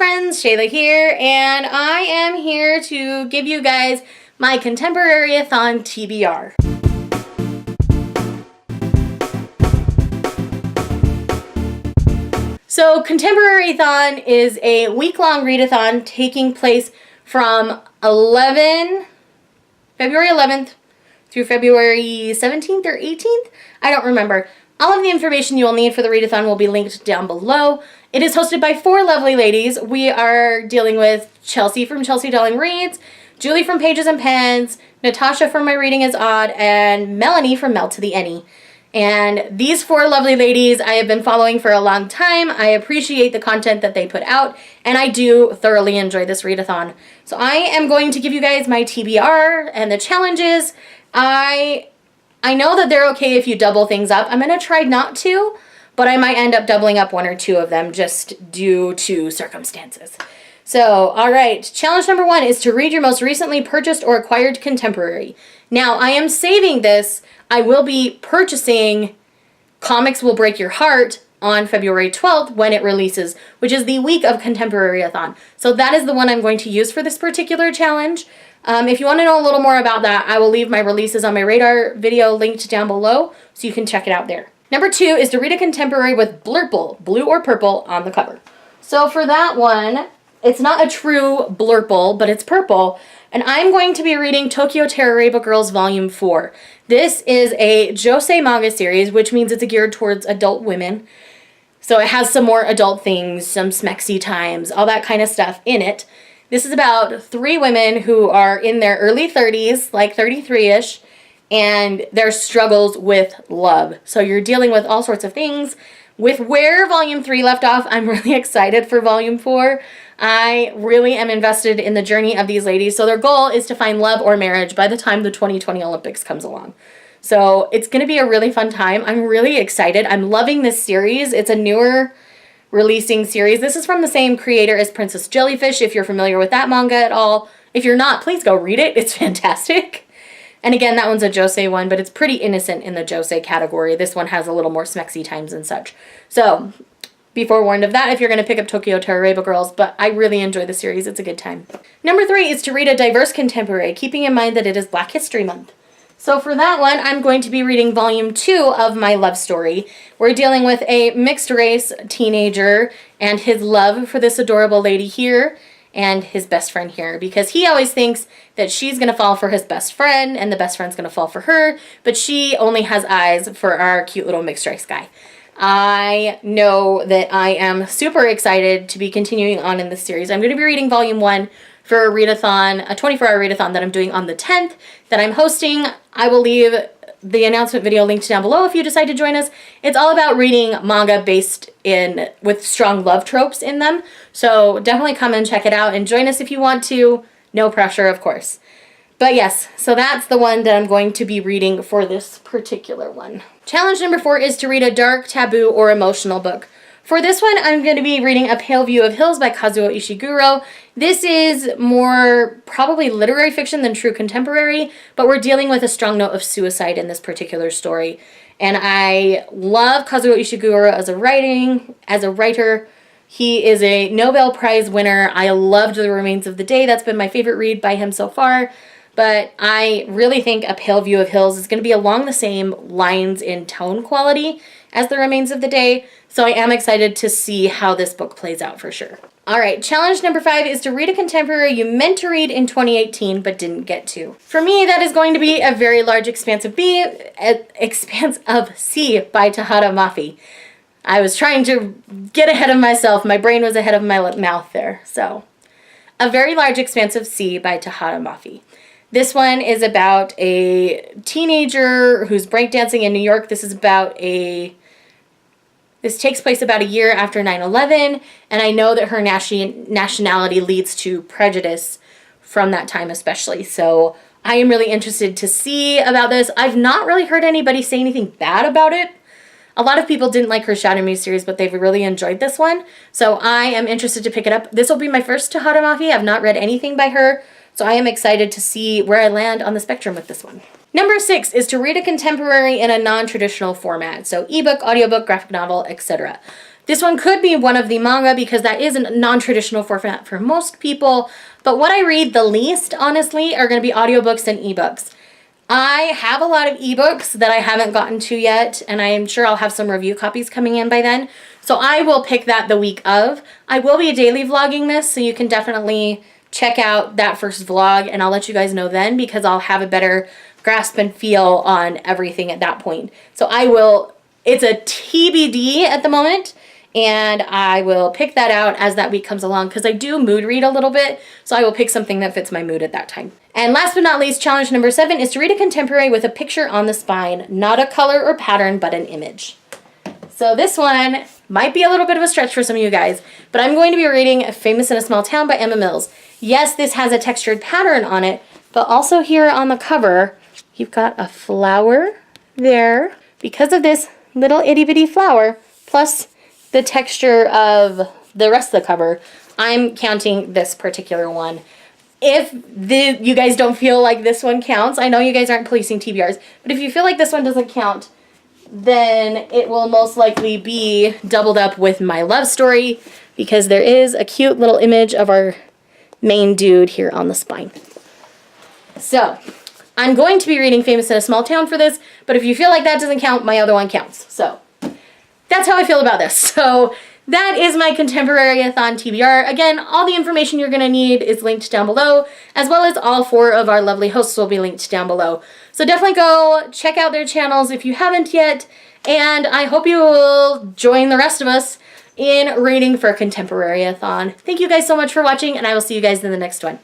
friends, Shayla here, and I am here to give you guys my Contemporary-a-thon TBR. So Contemporary-a-thon is a week-long readathon taking place from February 11th through February 17th or 18th? I don't remember. All of the information you will need for the readathon will be linked down below. It is hosted by 4 lovely ladies. We are dealing with Chelsea from Chelsea Darling Reads, Julie from Pages and Pens, Natasha from My Reading is Odd, and Melanie from Mel to the Any. And these 4 lovely ladies I have been following for a long time. I appreciate the content that they put out, and I do thoroughly enjoy this readathon. So I am going to give you guys my TBR and the challenges. I know that they're okay if you double things up. I'm going to try not to, but I might end up doubling up 1 or 2 of them just due to circumstances. So, all right, challenge number 1 is to read your most recently purchased or acquired contemporary. Now, I am saving this. I will be purchasing Comics Will Break Your Heart on February 12th when it releases, which is the week of Contemporary-a-thon. So that is the one I'm going to use for this particular challenge. If you want to know a little more about that, I will leave my releases on my radar video linked down below so you can check it out there. Number 2 is to read a contemporary with blurple, blue or purple, on the cover. So for that one, it's not a true blurple, but it's purple, and I'm going to be reading Tokyo Terrorable Girls Volume 4. This is a josei manga series, which means it's geared towards adult women. So it has some more adult things, some smexy times, all that kind of stuff in it. This is about 3 women who are in their early 30s, like 33-ish, and their struggles with love. So you're dealing with all sorts of things. With where Volume 3 left off, I'm really excited for Volume 4. I really am invested in the journey of these ladies. So their goal is to find love or marriage by the time the 2020 Olympics comes along. So it's going to be a really fun time. I'm really excited. I'm loving this series. It's a newer releasing series. This is from the same creator as Princess Jellyfish, if you're familiar with that manga at all. If you're not, please go read it. It's fantastic. And again, that one's a josei one, but it's pretty innocent in the josei category. This one has a little more smexy times and such. So be forewarned of that if you're going to pick up Tokyo Terrorable Girls, but I really enjoy the series. It's a good time. Number 3 is to read a diverse contemporary, keeping in mind that it is Black History Month. So for that one, I'm going to be reading Volume 2 of my love story. We're dealing with a mixed-race teenager and his love for this adorable lady here and his best friend here, because he always thinks that she's going to fall for his best friend and the best friend's going to fall for her, but she only has eyes for our cute little mixed-race guy. I know that I am super excited to be continuing on in this series. I'm going to be reading Volume 1 for a readathon, a 24-hour readathon that I'm doing on the 10th that I'm hosting. I will leave the announcement video linked down below if you decide to join us. It's all about reading manga based in with strong love tropes in them. So definitely come and check it out and join us if you want to. No pressure, of course. But yes, so that's the one that I'm going to be reading for this particular one. Challenge number 4 is to read a dark, taboo, or emotional book. For this one, I'm going to be reading A Pale View of Hills by Kazuo Ishiguro. This is more probably literary fiction than true contemporary, but we're dealing with a strong note of suicide in this particular story. And I love Kazuo Ishiguro as a writer. He is a Nobel Prize winner. I loved The Remains of the Day. That's been my favorite read by him so far. But I really think A Pale View of Hills is going to be along the same lines in tone quality as The Remains of the Day. So I am excited to see how this book plays out for sure. All right, challenge number 5 is to read a contemporary you meant to read in 2018 but didn't get to. For me, that is going to be A Very Large Expanse of Sea by Tahara Mafi. I was trying to get ahead of myself. My brain was ahead of my mouth there. So, A Very Large Expanse of Sea by Tahara Mafi. This one is about a teenager who's breakdancing in New York. This takes place about a year after 9/11, and I know that her nationality leads to prejudice from that time especially. So I am really interested to see about this. I've not really heard anybody say anything bad about it. A lot of people didn't like her Shadow Me series, but they've really enjoyed this one. So I am interested to pick it up. This will be my first Tahara Mafi. I've not read anything by her, so I am excited to see where I land on the spectrum with this one. Number 6 is to read a contemporary in a non-traditional format, so ebook, audiobook, graphic novel, etc. This one could be one of the manga because that is a non-traditional format for most people. But what I read the least, honestly, are going to be audiobooks and ebooks. I have a lot of ebooks that I haven't gotten to yet, and I'm sure I'll have some review copies coming in by then. So I will pick that the week of. I will be daily vlogging this, so you can definitely check out that first vlog, and I'll let you guys know then because I'll have a better grasp and feel on everything at that point. So it's a TBD at the moment, and I will pick that out as that week comes along because I do mood read a little bit, so I will pick something that fits my mood at that time. And last but not least, challenge number 7 is to read a contemporary with a picture on the spine, not a color or pattern, but an image. So this one might be a little bit of a stretch for some of you guys, but I'm going to be reading Famous in a Small Town by Emma Mills. Yes, this has a textured pattern on it, but also here on the cover, you've got a flower there because of this little itty bitty flower, plus the texture of the rest of the cover. I'm counting this particular one. If you guys don't feel like this one counts, I know you guys aren't policing TBRs, but if you feel like this one doesn't count, then it will most likely be doubled up with My Love Story because there is a cute little image of our main dude here on the spine. So I'm going to be reading Famous in a Small Town for this, but if you feel like that doesn't count, my other one counts. So that's how I feel about this. So that is my Contemporary-a-thon TBR. Again, all the information you're going to need is linked down below, as well as all 4 of our lovely hosts will be linked down below. So definitely go check out their channels if you haven't yet, and I hope you will join the rest of us in reading for Contemporary-a-thon. Thank you guys so much for watching, and I will see you guys in the next one.